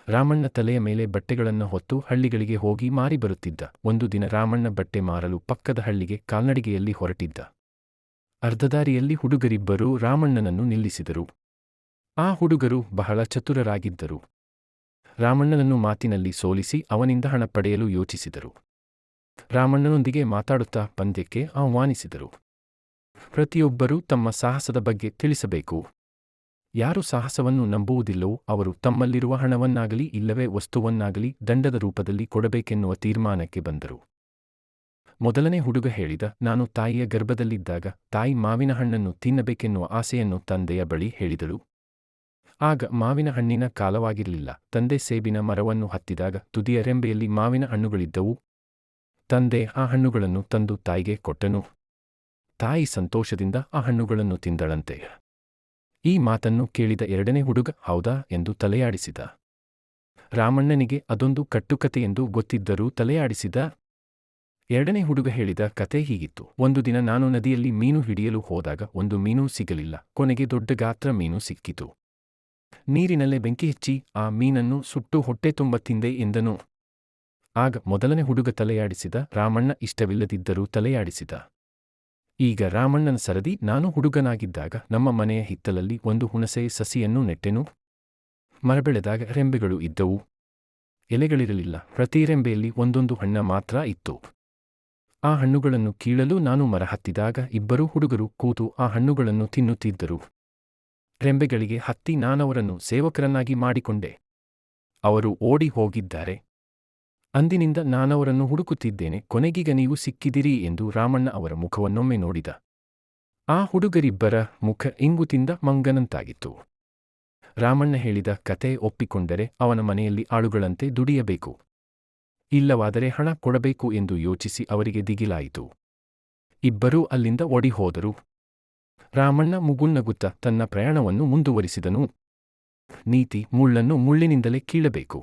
ರಾಮಣ್ಣ ತಲೆಯ ಮೇಲೆ ಬಟ್ಟೆಗಳನ್ನು ಹೊತ್ತು ಹಳ್ಳಿಗಳಿಗೆ ಹೋಗಿ ಮಾರಿ ಬರುತ್ತಿದ್ದ. ಒಂದು ದಿನ ರಾಮಣ್ಣ ಬಟ್ಟೆ ಮಾರಲು ಪಕ್ಕದ ಹಳ್ಳಿಗೆ ಕಾಲ್ನಡಿಗೆಯಲ್ಲಿ ಹೊರಟಿದ್ದ. ಅರ್ಧದಾರಿಯಲ್ಲಿ ಹುಡುಗರಿಬ್ಬರು ರಾಮಣ್ಣನನ್ನು ನಿಲ್ಲಿಸಿದರು. ಆ ಹುಡುಗರು ಬಹಳ ಚತುರರಾಗಿದ್ದರು. ರಾಮಣ್ಣನನ್ನು ಮಾತಿನಲ್ಲಿ ಸೋಲಿಸಿ ಅವನಿಂದ ಹಣ ಪಡೆಯಲು ಯೋಚಿಸಿದರು. ರಾಮಣ್ಣನೊಂದಿಗೆ ಮಾತಾಡುತ್ತಾ ಪಂದ್ಯಕ್ಕೆ ಆಹ್ವಾನಿಸಿದರು. ಪ್ರತಿಯೊಬ್ಬರೂ ತಮ್ಮ ಸಾಹಸದ ಬಗ್ಗೆ ತಿಳಿಸಬೇಕು. ಯಾರು ಸಾಹಸವನ್ನು ನಂಬುವುದಿಲ್ಲವೋ ಅವರು ತಮ್ಮಲ್ಲಿರುವ ಹಣವನ್ನಾಗಲಿ ಇಲ್ಲವೇ ವಸ್ತುವನ್ನಾಗಲಿ ದಂಡದ ರೂಪದಲ್ಲಿ ಕೊಡಬೇಕೆನ್ನುವ ತೀರ್ಮಾನಕ್ಕೆ ಬಂದರು. ಮೊದಲನೇ ಹುಡುಗ ಹೇಳಿದ, ನಾನು ತಾಯಿಯ ಗರ್ಭದಲ್ಲಿದ್ದಾಗ ತಾಯಿ ಮಾವಿನ ಹಣ್ಣನ್ನು ತಿನ್ನಬೇಕೆನ್ನುವ ಆಸೆಯನ್ನು ತಂದೆಯ ಬಳಿ ಹೇಳಿದಳು. ಆಗ ಮಾವಿನ ಹಣ್ಣಿನ ಕಾಲವಾಗಿರಲಿಲ್ಲ. ತಂದೆ ಸೇಬಿನ ಮರವನ್ನು ಹತ್ತಿದಾಗ ತುದಿಯ ರೆಂಬೆಯಲ್ಲಿ ಮಾವಿನ ಹಣ್ಣುಗಳಿದ್ದವು. ತಂದೆ ಆ ಹಣ್ಣುಗಳನ್ನು ತಂದು ತಾಯಿಗೆ ಕೊಟ್ಟನು. ತಾಯಿ ಸಂತೋಷದಿಂದ ಆ ಹಣ್ಣುಗಳನ್ನು ತಿಂದಳಂತೆ. ಈ ಮಾತನ್ನು ಕೇಳಿದ ಎರಡನೇ ಹುಡುಗ ಹೌದಾ ಎಂದು ತಲೆಯಾಡಿಸಿದ. ರಾಮಣ್ಣನಿಗೆ ಅದೊಂದು ಕಟ್ಟುಕತೆಯೆಂದು ಗೊತ್ತಿದ್ದರೂ ತಲೆಯಾಡಿಸಿದ. ಎರಡನೇ ಹುಡುಗ ಹೇಳಿದ ಕತೆ ಹೀಗಿತ್ತು. ಒಂದು ದಿನ ನಾನು ನದಿಯಲ್ಲಿ ಮೀನು ಹಿಡಿಯಲು ಹೋದಾಗ ಒಂದು ಮೀನು ಸಿಗಲಿಲ್ಲ. ಕೊನೆಗೆ ದೊಡ್ಡ ಗಾತ್ರ ಮೀನು ಸಿಕ್ಕಿತು. ನೀರಿನಲ್ಲೇ ಬೆಂಕಿ ಹಚ್ಚಿ ಆ ಮೀನನ್ನು ಸುಟ್ಟು ಹೊಟ್ಟೆ ತುಂಬ ತಿಂದೆ ಎಂದನು. ಆಗ ಮೊದಲನೇ ಹುಡುಗ ತಲೆಯಾಡಿಸಿದ. ರಾಮಣ್ಣ ಇಷ್ಟವಿಲ್ಲದಿದ್ದರೂ ತಲೆಯಾಡಿಸಿದ. ಈಗ ರಾಮಣ್ಣನ ಸರದಿ. ನಾನು ಹುಡುಗನಾಗಿದ್ದಾಗ ನಮ್ಮ ಮನೆಯ ಹಿತ್ತಲಲ್ಲಿ ಒಂದು ಹುಣಸೆ ಸಸಿಯನ್ನು ನೆಟ್ಟೆನು. ಮರ ಬೆಳೆದಾಗ ರೆಂಬೆಗಳು ಇದ್ದವು. ಎಲೆಗಳಿರಲಿಲ್ಲ. ಪ್ರತಿ ರೆಂಬೆಯಲ್ಲಿ ಒಂದೊಂದು ಹಣ್ಣ ಮಾತ್ರ ಇತ್ತು. ಆ ಹಣ್ಣುಗಳನ್ನು ಕೀಳಲು ನಾನು ಮರ ಹತ್ತಿದಾಗ ಇಬ್ಬರು ಹುಡುಗರು ಕೂತು ಆ ಹಣ್ಣುಗಳನ್ನು ತಿನ್ನುತ್ತಿದ್ದರು. ರೆಂಬೆಗಳಿಗೆ ಹತ್ತಿ ನಾನವರನ್ನು ಸೇವಕರನ್ನಾಗಿ ಮಾಡಿಕೊಂಡೆ. ಅವರು ಓಡಿ ಹೋಗಿದ್ದಾರೆ. ಅಂದಿನಿಂದ ನಾನವರನ್ನು ಹುಡುಕುತ್ತಿದ್ದೇನೆ. ಕೊನೆಗೀಗ ನೀವು ಸಿಕ್ಕಿದಿರಿ ಎಂದು ರಾಮಣ್ಣ ಅವರ ಮುಖವನ್ನೊಮ್ಮೆ ನೋಡಿದ. ಆ ಹುಡುಗರಿಬ್ಬರ ಮುಖ ಇಂಗುತಿಂದ ಮಂಗನಂತಾಗಿತ್ತು. ರಾಮಣ್ಣ ಹೇಳಿದ ಕತೆ ಒಪ್ಪಿಕೊಂಡರೆ ಅವನ ಮನೆಯಲ್ಲಿ ಆಳುಗಳಂತೆ ದುಡಿಯಬೇಕು. ಇಲ್ಲವಾದರೆ ಹಣ ಕೊಡಬೇಕು ಎಂದು ಯೋಚಿಸಿ ಅವರಿಗೆ ದಿಗಿಲಾಯಿತು. ಇಬ್ಬರೂ ಅಲ್ಲಿಂದ ಓಡಿಹೋದರು. ರಾಮಣ್ಣ ಮುಗುಳ್ನಗುತ್ತಾ ತನ್ನ ಪ್ರಯಾಣವನ್ನು ಮುಂದುವರಿಸಿದನು. ನೀತಿ: ಮುಳ್ಳನ್ನು ಮುಳ್ಳಿನಿಂದಲೇ ಕೀಳಬೇಕು.